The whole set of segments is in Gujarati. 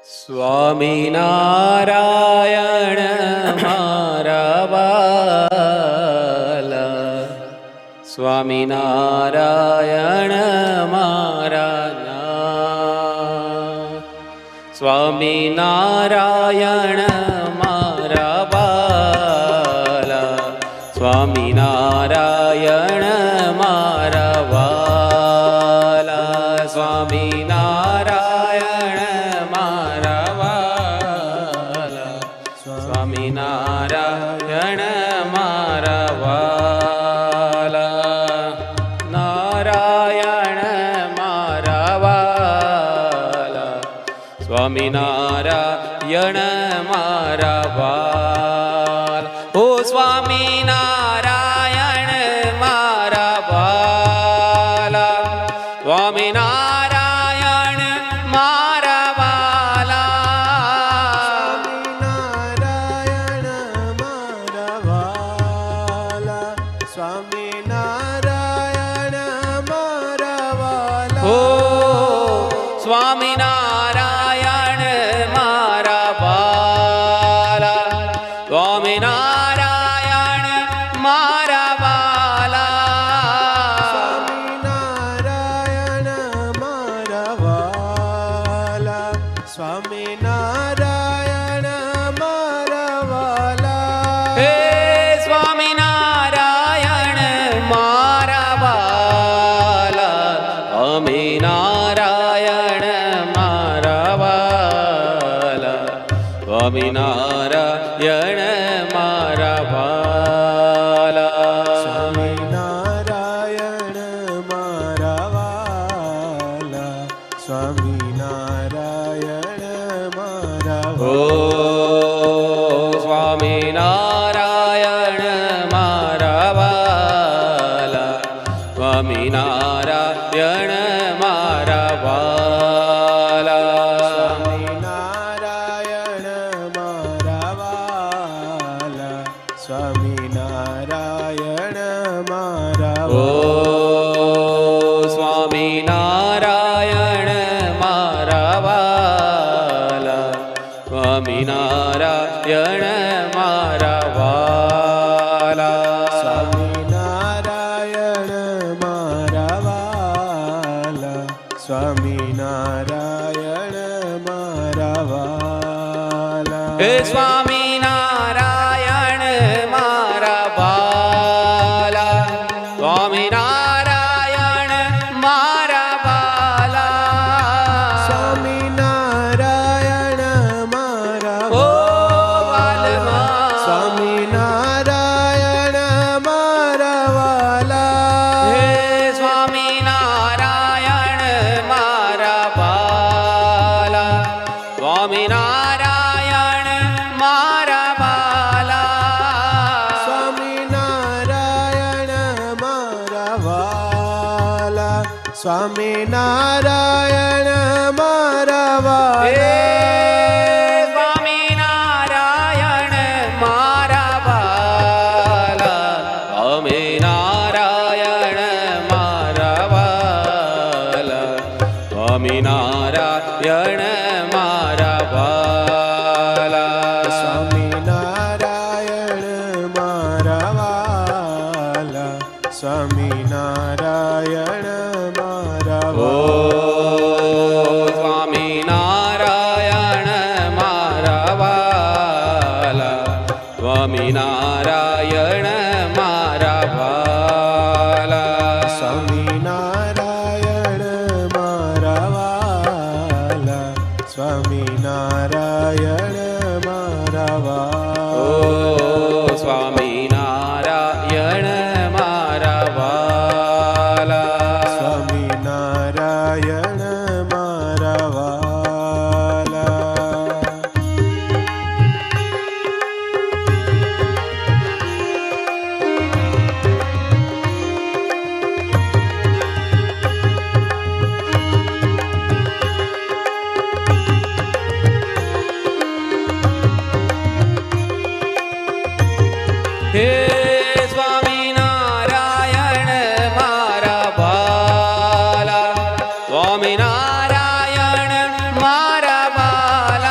સ્વામિનારાયણ મારા વાલા, સ્વામિનારાયણ મારા નાથ, સ્વામિનારાયણ મારા વાલા, સ્વામિનારાયણ મારા વાલા, સ્વામિનારાયણ મારા વાલા, સ્વામિનારાયણ મારા વાલા, નારાયણ મારા વાલા, સ્વામિનારાયણ મારા વાલા, ઓ સ્વામિનારાયણ મારા વાલા, સ્વામિનારાયણ મારા વાલા, સ્વામિનારાયણ મારા વાલા, ઓ સ્વામિનારાયણ મારા વાલા, સ્વામિનારાયણ મારા વાલા, સ્વામિનારાયણ મારા વાલા, સ્વામિનારાયણ મારા વાલા, હે સ્વામિનારાયણ મારા વાલા, સ્વામિનારાયણ મારા વાલા, સ્વામિનારાયણ મારા વાલા, સ્વામિનારાયણ મારા વાલા, સ્વામિનારાયણ મારા ઓ સ્વામિનારાયણ મારા વાલા, સ્વામિનારાયણ મારા વાલા, સ્વામિનારાયણ મારા વાલા, સ્વામિનારાયણ મારા ઓ સ્વામિનારાયણ મારા વાલા, સ્વામિનારાયણ મારા વાલા, સ્વામિનારાયણ મારા વાલા, સ્વામિનારાયણ મારા વાલા, હે સ્વામિનારાયણ મારા વાલા, સ્વામિનારાયણ મારા વાલા, સ્વામિનારાયણ મારા ઓ વાલમાં, સ્વામિનારાયણ મારા વાલા, હે સ્વામિનારાયણ મારા વાલા, સ્વામિનારાયણ મારા વાલા, સ્વામિનારાયણ મારા વાલા, સ્વામિનારાયણ મારા હે વાલા, સ્વામિનારાયણ મારા વાલા, સ્વામિનારાયણ મારા વાલા, સ્વામિનારાયણ મારા વાલા, સ્વામિનારાયણ મારા વાલા, સ્વામિનારાયણ મારા ઓ વાલા, સ્વામિનારાયણ મારા વાલા, સ્વામિનારાયણ મારા વાલા, સ્વામિનારાયણ મારા વાલા, સ્વામિનારાયણ મારા ઓ વાલા, સ્વામિનારાયણ મારા વાલા, સ્વામિનારાયણ મારા વાલા, હે સ્વામિનારાયણ મારા વાલા, સ્વામિનારાયણ મારા વાલા,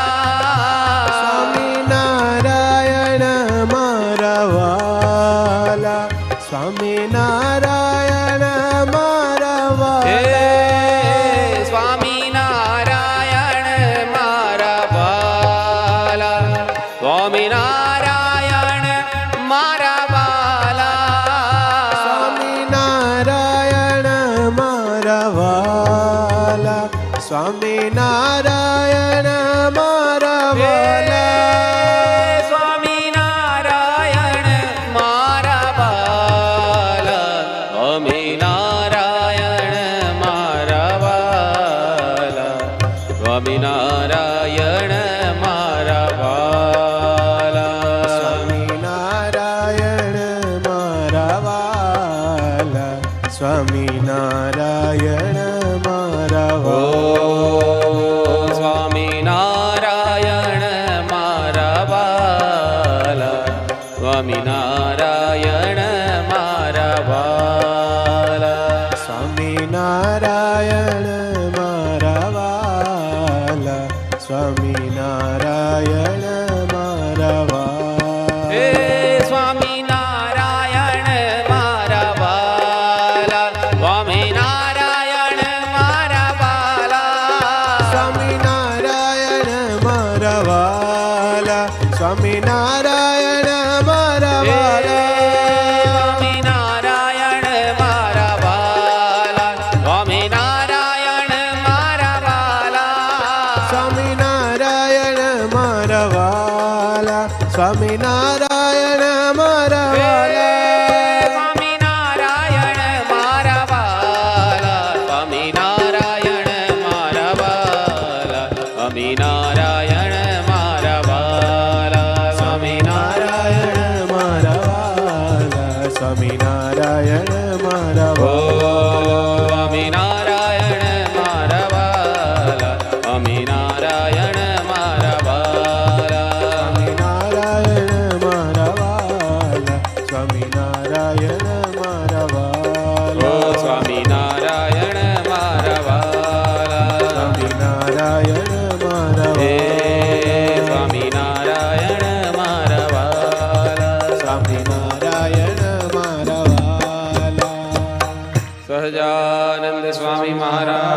સ્વામિનારાયણ મારા વાલા. હે સ્વામિનારાયણ મારા વાલા, સ્વામિનારાયણ મારા વાલા. સ્વામિનારાયણ મારા વાલા, સ્વામિનારાયણ મારા હે વાલા. સ્વામિનારાયણ મારા વાલા, સ્વામિનારાયણ મારા વાલા. સ્વામિનારાયણ મારા વાલા, સ્વામિનારાયણ મારા હે વાલા. સ્વામિનારાયણ મારા વાલા, સ્વામિનારાયણ મારા વાલા, સ્વામિનારાયણ મારા વાલા. સ્વામિનારાયણ મારા વાલા, સ્વામિનારાયણ મારા ઓ વાલા. સ્વામિનારાયણ મારા વાલા, સ્વામિનારાયણ મારા વાલા. સ્વામિનારાયણ મારા વાલા, સ્વામિનારાયણ મારા ઓ વાલા. સ્વામિનારાયણ મારા વાલા. સ્વામિનારાયણ મારા હે વાલા. સ્વામિનારાયણ મારા વાલા. સ્વામિનારાયણ મારા વાલા. સહજાનંદ સ્વામી મહારાજ